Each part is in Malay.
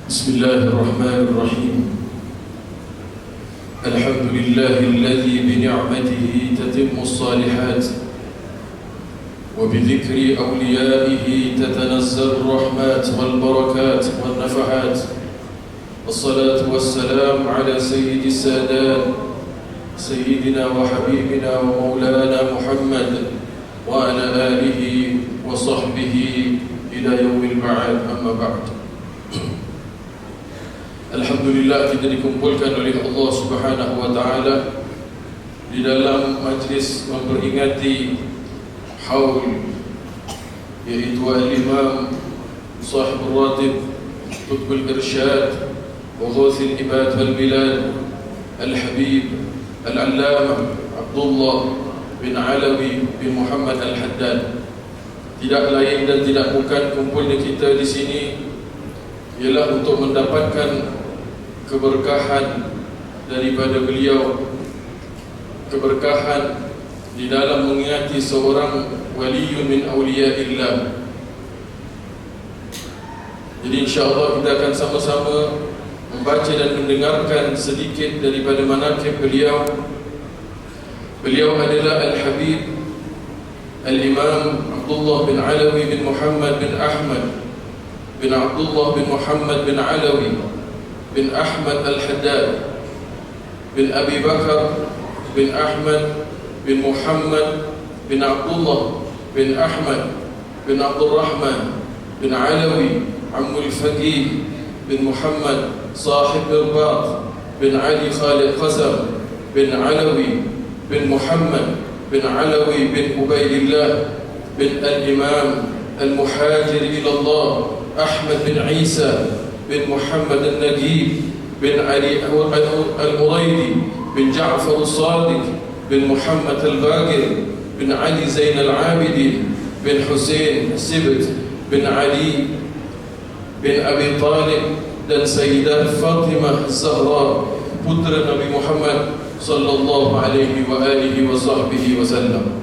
بسم الله الرحمن الرحيم. الحمد لله الذي بنعمته تتم الصالحات وبذكر أوليائه تتنزل الرحمات والبركات والنفحات. الصلاة والسلام على سيد السادات سيدنا وحبيبنا ومولانا محمد وعلى آله وصحبه إلى يوم البعث. أما بعد. Alhamdulillah, kita dikumpulkan oleh Allah Subhanahu wa Ta'ala di dalam majlis memperingati haul, yaitu Al-Imam Sahibul Ratib Qutbul Irsyad wa Ghawthil Ibad wal Bilad Al-Habib Al-Allamah Abdullah bin Alawi bin Muhammad Al-Haddad. Tidak lain dan tidak bukan kumpulnya kita di sini ialah untuk mendapatkan keberkahan daripada beliau, keberkahan di dalam mengingati seorang waliyun min awliyaillah. Jadi insyaAllah kita akan sama-sama membaca dan mendengarkan sedikit daripada manaqib beliau. Beliau adalah Al-Habib Al-Imam Abdullah bin Alawi bin Muhammad bin Ahmad bin Abdullah bin Muhammad bin Alawi bin Ahmad Al-Haddad bin Abi Bakar bin Ahmad bin Muhammad bin Abdullah bin Ahmad bin Abdul Rahman bin Alawi Ammul Faqih bin Muhammad Sahib Mirbat bin Ali Khalid Qasam bin Alawi bin Muhammad bin Alawi bin Ubaidillah bin Al-Imam Al-Muhajir ila Allah Ahmad bin Isa bin Muhammad Al-Nagib bin Ali Al-Muraydi bin Ja'far Al-Sadiq bin Muhammad Al-Baqir bin Ali Zain Al-Abidin bin Hussein Sibt bin Ali bin Abi Talib dan Sayyidah Fatimah Zahra putra Nabi Muhammad sallallahu alaihi wa alihi wa sahbihi wasallam.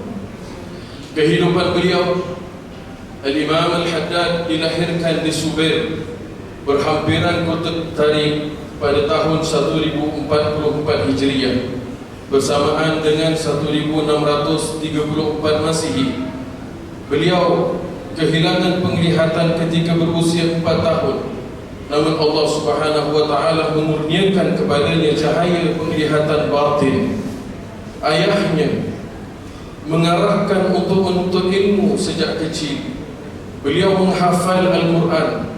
Kehidupan beliau, Al-Imam Al-Haddad dilahirkan di Subair, berhampiran kota Tarik pada tahun 1044 Hijriah bersamaan dengan 1634 Masihi. Beliau kehilangan penglihatan ketika berusia 4 tahun. Namun Allah Subhanahu wa Ta'ala memurniakan kepadanya cahaya penglihatan batin. Ayahnya mengarahkan untuk menuntut ilmu sejak kecil. Beliau menghafal Al-Quran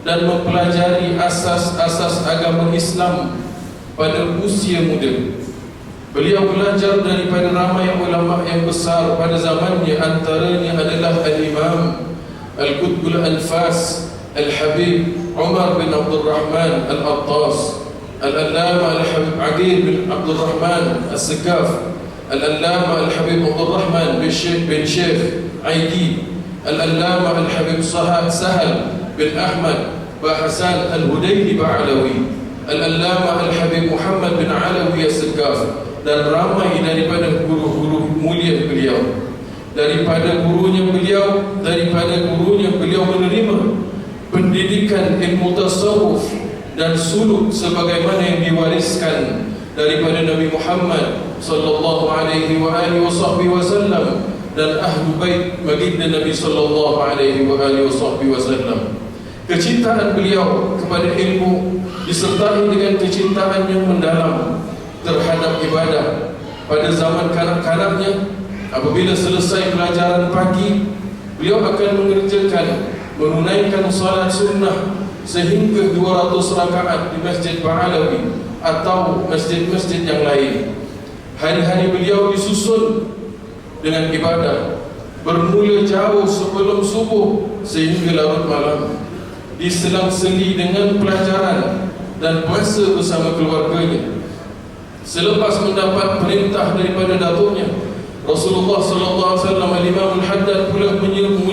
dan mempelajari asas-asas agama Islam pada usia muda. Beliau belajar daripada ramai ulama yang besar pada zamannya, antaranya adalah Al-Imam Al-Qutbul Anfas Al-Habib Umar bin Abdul Rahman Al-Attas, Al-Allama Al-Habib Aqil bin Abdul Rahman Al-Sekaf, Al-Allama Al-Habib Abdul Rahman bin Sheikh Aidi, Al-Allama Al-Habib Sahal bin Ahmad Bahasan Al-Hudayli Ba'alawi, Al-Allama Al-Habib Muhammad bin Alawi Al-Sekaf, dan ramai daripada guru-guru mulia beliau. Daripada gurunya beliau menerima pendidikan ilmu tasawuf dan suluk sebagaimana yang diwariskan daripada Nabi Muhammad sallallahu alaihi wa alihi wasallam dan ahlu bait baginda Nabi sallallahu alaihi wa alihi wasallam. Kecintaan beliau kepada ilmu disertai dengan kecintaan yang mendalam terhadap ibadah. Pada zaman kanak-kanaknya, apabila selesai pelajaran pagi, beliau akan menunaikan salat sunnah sehingga 200 rakaat di Masjid Ba'alawi atau masjid-masjid yang lain. Hari-hari beliau disusun dengan ibadah, bermula jauh sebelum subuh sehingga larut malam, diselang-seli dengan pelajaran dan puasa bersama keluarganya. Selepas mendapat perintah daripada datuknya Rasulullah sallallahu alaihi wasallam, Al-Imam Al-Haddad mula menyeru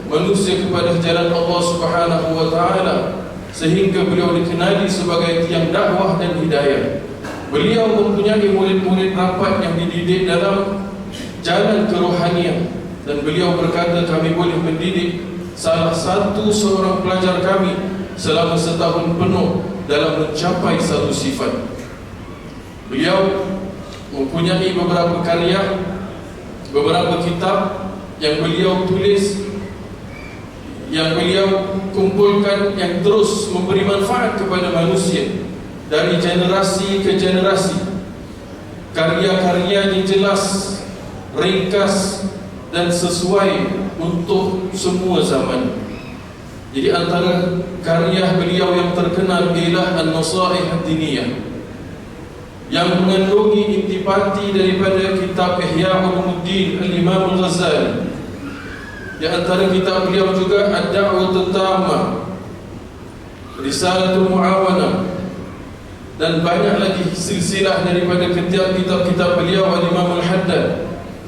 manusia kepada jalan Allah Subhanahu wa Ta'ala sehingga beliau dikenali sebagai tiang dakwah dan hidayah. Beliau mempunyai murid-murid rapat yang dididik dalam jalan kerohanian, dan beliau berkata, kami boleh mendidik salah satu seorang pelajar kami selama setahun penuh dalam mencapai satu sifat. Beliau mempunyai beberapa karya, beberapa kitab yang beliau tulis, yang beliau kumpulkan, yang terus memberi manfaat kepada manusia dari generasi ke generasi. Karya-karyanya jelas, ringkas, dan sesuai untuk semua zaman. Jadi antara karya beliau yang terkenal ialah An-Nasaih Ad-Diniyah, yang mengandungi intipati daripada kitab Ihya Ulumuddin Al-Imam Al-Ghazali. Di antara kitab beliau juga Ad-Da'wah At-Tammah, Risalatul Mu'awanah, dan banyak lagi silsilah daripada kitab-kitab beliau Al-Imam Al-Haddad.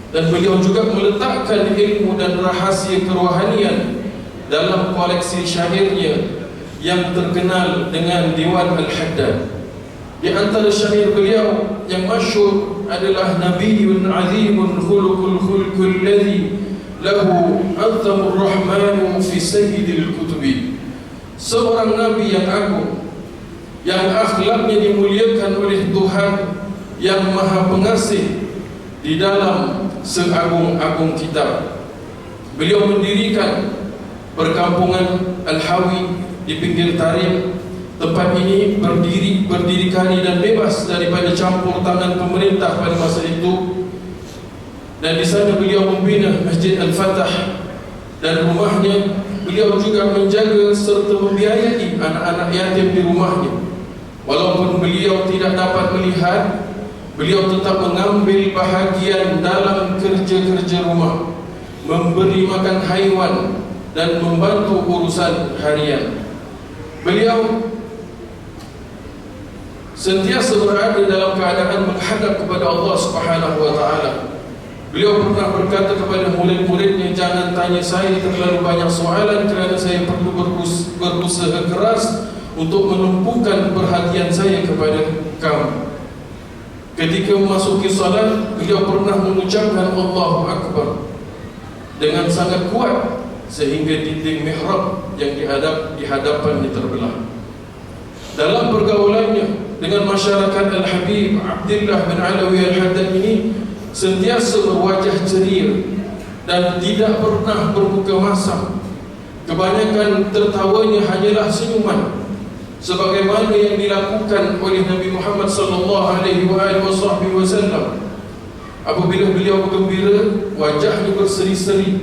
Dan beliau juga meletakkan ilmu dan rahasia kerohanian dalam koleksi syairnya yang terkenal dengan Diwan Al-Haddad. Di antara syair beliau yang masyhur adalah Nabiyyun Azimun Khuluqul Khulqul Ladzi lahu Azamur Rahmanu fi Sayyidil Kutubi. Seorang Nabi yang agung, yang akhlaknya dimuliakan oleh Tuhan yang Maha Pengasih di dalam seagung-agung kitab. Beliau mendirikan perkampungan Al-Hawi di pinggir Tarim. Tempat ini berdikari dan bebas daripada campur tangan pemerintah pada masa itu. Dan di sana beliau membina Masjid Al-Fatah, dan rumahnya beliau juga menjaga serta membiayai anak-anak yatim di rumahnya. Walaupun beliau tidak dapat melihat, beliau tetap mengambil bahagian dalam kerja-kerja rumah, memberi makan haiwan, dan membantu urusan harian. Beliau sentiasa berada dalam keadaan menghadap kepada Allah Subhanahu wa Ta'ala. Beliau pernah berkata kepada murid-muridnya, jangan tanya saya terlalu banyak soalan, kerana saya perlu berusaha keras untuk menumpukan perhatian saya kepada kamu. Ketika memasuki salat, beliau pernah mengucapkan Allahu Akbar dengan sangat kuat sehingga dinding mihrab yang di hadapannya terbelah. Dalam pergaulannya dengan masyarakat Al-Habib Abdullah bin Alawi Al-Haddad ini sentiasa berwajah ceria dan tidak pernah bermuka masam. Kebanyakan tertawanya hanyalah senyuman, sebagaimana yang dilakukan oleh Nabi Muhammad sallallahu alaihi wasallam. Apabila beliau bergembira, wajahnya berseri-seri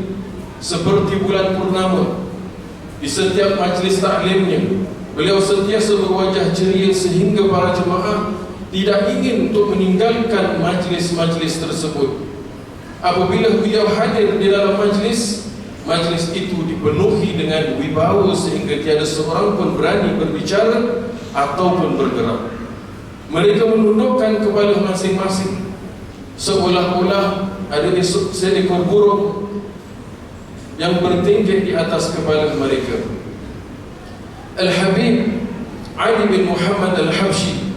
seperti bulan purnama. Di setiap majlis taklimnya, beliau sentiasa berwajah ceria sehingga para jemaah tidak ingin untuk meninggalkan majlis-majlis tersebut. Apabila beliau hadir di dalam majlis itu dipenuhi dengan wibawa sehingga tiada seorang pun berani berbicara ataupun bergerak. Mereka menundukkan kepala masing-masing, seolah-olah ada seekor burung yang bertingkah di atas kepala mereka. Al-Habib Ali bin Muhammad Al-Habsyi,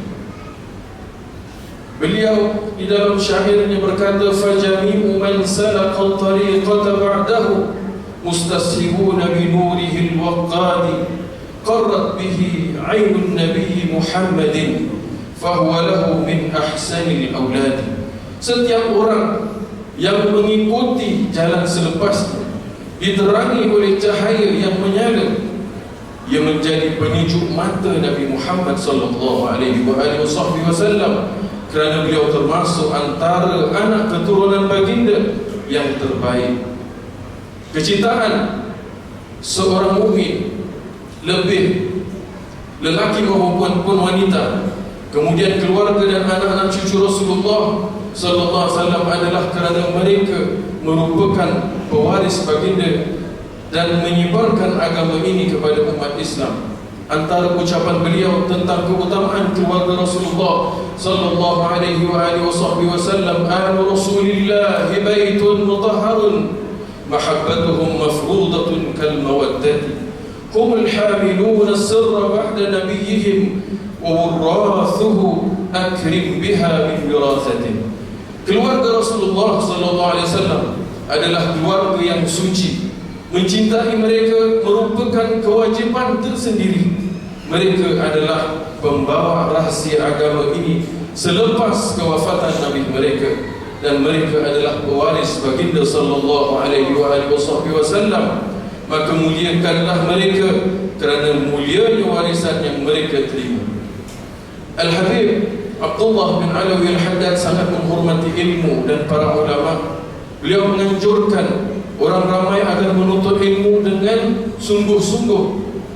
beliau di dalam syairnya berkata, fajami'u man salaqa al-tariqata ba'dahu mustashibuna bi nurihi al-waqqadi qarrat bihi 'ainun nabiy Muhammadin fahuwa lahu min ahsanil awladi. Setiap orang yang mengikuti jalan selepasnya diterangi oleh cahaya yang menyala, ia menjadi penyejuk mata Nabi Muhammad sallallahu alaihi wasallam, kerana beliau termasuk antara anak keturunan baginda yang terbaik. Kecintaan seorang mukmin, lebih lelaki maupun wanita, kemudian keluarga dan anak-anak cucu Rasulullah sallallahu alaihi wasallam adalah kerana mereka merupakan pewaris baginda dan menyebarkan agama ini kepada umat Islam. Antara ucapan beliau tentang keutamaan keluarga Rasulullah sallallahu alaihi wasallam, ahlu Rasulillah baitun mutahharun mahabbatuhum mafruḍatun kal mawaddati humul hamiluna as-sirra ba'da nabiyyihim wa warathuhu akrim biha min wirathatin. Keluarga Rasulullah sallallahu alaihi wasallam adalah keluarga yang suci. Mencintai mereka merupakan kewajipan tersendiri. mereka adalah pembawa rahsia agama ini selepas kewafatan Nabi mereka, dan mereka adalah pewaris baginda sallallahu alaihi wasallam. Maka muliakanlah mereka kerana mulianya warisan yang mereka terima. Al-Habib Abdullah bin Alawi Al-Haddad sangat menghormati ilmu dan para ulama. Beliau menganjurkan orang ramai agar menuntut ilmu dengan sungguh-sungguh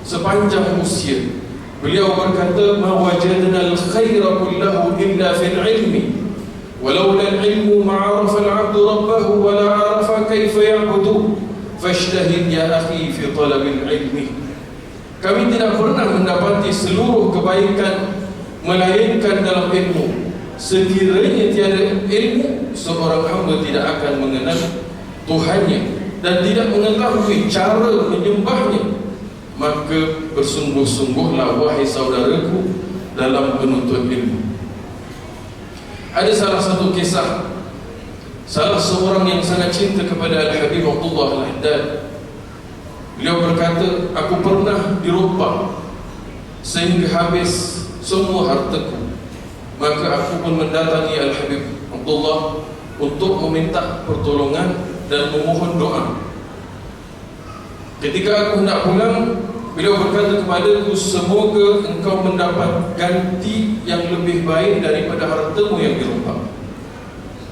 sepanjang usia. Beliau berkata, "Ma wajadna al-khaira kullahu illa fil ilmi, walaula al-ilmu ma'arafa al-'abdu rabbahu wa la 'arafa kaifa ya'budu, fashtahid ya akhi fi talabil ilmi." Kami tidak pernah mendapati seluruh kebaikan melainkan dalam ilmu. Sekiranya tiada ilmu, seorang hamba tidak akan mengenal Tuhannya dan tidak mengetahui cara menyembahnya. Maka bersungguh-sungguhlah wahai saudaraku dalam menuntut ilmu. Ada salah satu kisah salah seorang yang sangat cinta kepada Al-Habib Abdullah Al-Haddad. Beliau berkata, "Aku pernah dirubah sehingga habis semua hartaku. Maka aku pun mendatangi Al-Habib Abdullah untuk meminta pertolongan dan memohon doa. Ketika aku hendak pulang, beliau berkata kepadaku, semoga engkau mendapat ganti yang lebih baik daripada hartamu yang dirubah."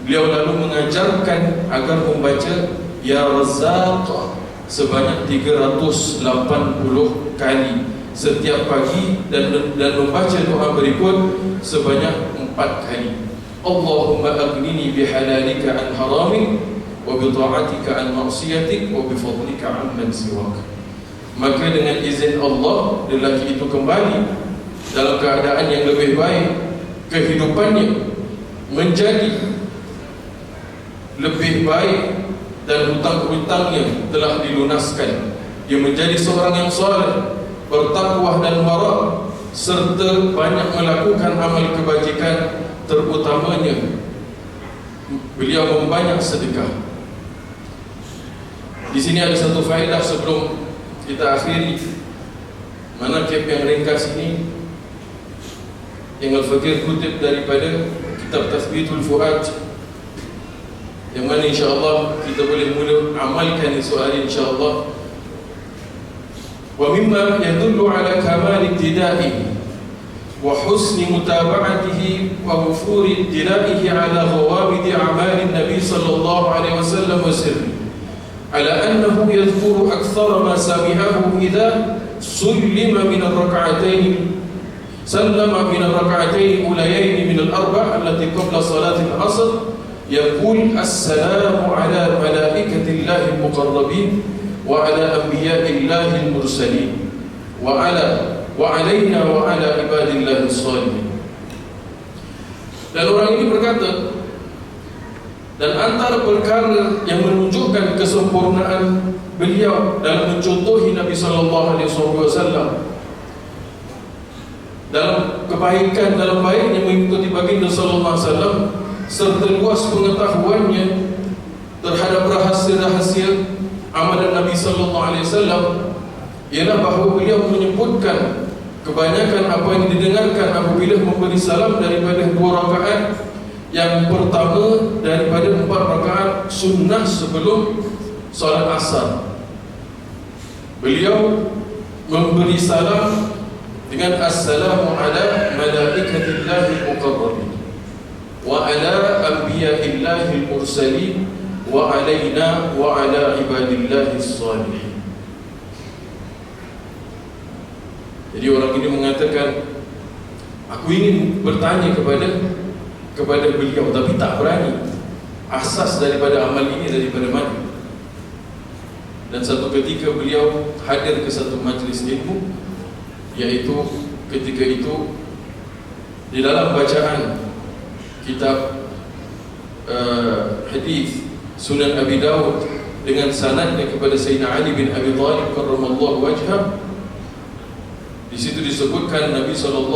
Beliau lalu mengajarkan agar membaca Ya Razzaq sebanyak 380 kali setiap pagi, dan membaca doa berikut sebanyak 4 kali. Allahumma aghnini bihalalika an haramik, wa bi ta'atika an ma'siyatik, wa bi fadlika amman siwak. Maka dengan izin Allah, lelaki itu kembali dalam keadaan yang lebih baik. Kehidupannya menjadi lebih baik dan hutang-hutangnya telah dilunaskan. Dia menjadi seorang yang saleh, bertakwa dan wara, serta banyak melakukan amal kebajikan, terutamanya beliau membanyak sedekah. Di sini ada satu faedah sebelum kita akhiri manaqib yang ringkas ini, yang Al-Fakir kutip daripada kitab Tathbitul Fuad, yang mana insyaAllah kita boleh mula amalkan esok hari insyaAllah. ومما يدل على كمال ابتدائه وحسن متابعته ووفور اطلاعه على غوامض أعمال النبي صلى الله عليه وسلم وسره، على أنه يذكر أكثر ما سمعه إذا سلم من الركعتين الأوليين من الأربع التي قبل صلاة العصر، يقول السلام على ملائكة الله المقربين وعلى أنبياء الله المرسلين وعلينا وعلى عباد الله الصالحين. Dan orang ini berkata, dan antara perkara yang menunjukkan kesempurnaan beliau dalam mencontohi Nabi SAW dalam kebaikan, dalam baiknya mengikuti baginda SAW, serta luas pengetahuannya terhadap rahsia-rahsia amalan Nabi SAW, ialah bahawa beliau menyebutkan kebanyakan apa yang didengarkan apabila memberi salam daripada 2 rakaat. Yang pertama daripada 4 rakaat sunnah sebelum solat asar, beliau memberi salam dengan assalamu ala malaikatillahi muqarrabin wa ala anbiya'illahi mursalin wa alaina wa ala ibadillahi salihin. Jadi orang ini mengatakan, aku ingin bertanya kepada beliau tapi tak berani. Asas daripada amal ini daripada mana? Dan satu ketika beliau hadir ke satu majlis ilmu, iaitu ketika itu di dalam bacaan kitab hadis Sunan Abi Dawud dengan sanadnya kepada Sayyidina Ali bin Abi Thalib karramallahu wajhah. Di situ disebutkan Nabi SAW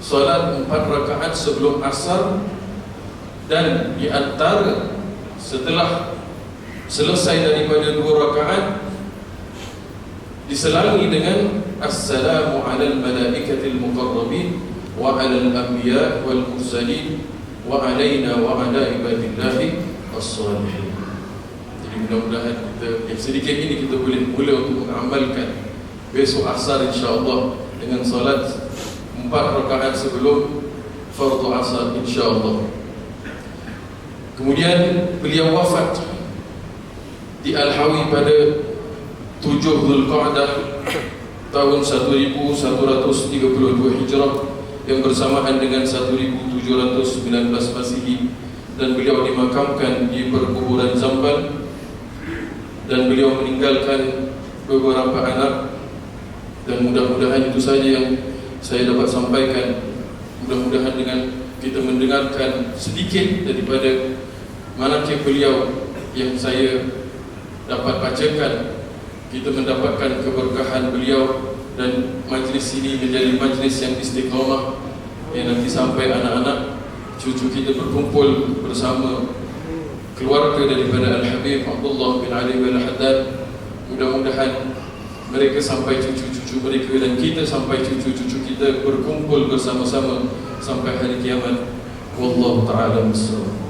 salat 4 rakaat sebelum asar, dan di antara setelah selesai daripada 2 rakaat diselangi dengan assalamu alal malaikatil muqarrabin wa alal anbiya wal mursalin wa alaina wa ala ibadillahi as-salihin. Jadi mudah-mudahan kita yang sedikit ini kita boleh mula untuk mengamalkan besok asar insya-Allah dengan solat 4 rakaat sebelum fardu asar insya-Allah. Kemudian beliau wafat di Al-Hawi pada 7 Zulqa'dah tahun 1132 Hijrah yang bersamaan dengan 1719 Masihi, dan beliau dimakamkan di perkuburan Zambal, dan beliau meninggalkan beberapa anak. Dan mudah-mudahan itu saja yang saya dapat sampaikan. Mudah-mudahan dengan kita mendengarkan sedikit daripada manaqib beliau yang saya dapat bacakan, kita mendapatkan keberkahan beliau, dan majlis ini menjadi majlis yang istiqamah, yang nanti sampai anak-anak cucu kita berkumpul bersama keluarga daripada Al-Habib Abdullah bin Ali bin Al-Haddad. Mudah-mudahan mereka sampai cucu-cucu mereka, dan kita sampai cucu-cucu kita berkumpul bersama-sama sampai hari kiamat. Wallahu ta'ala bissawab.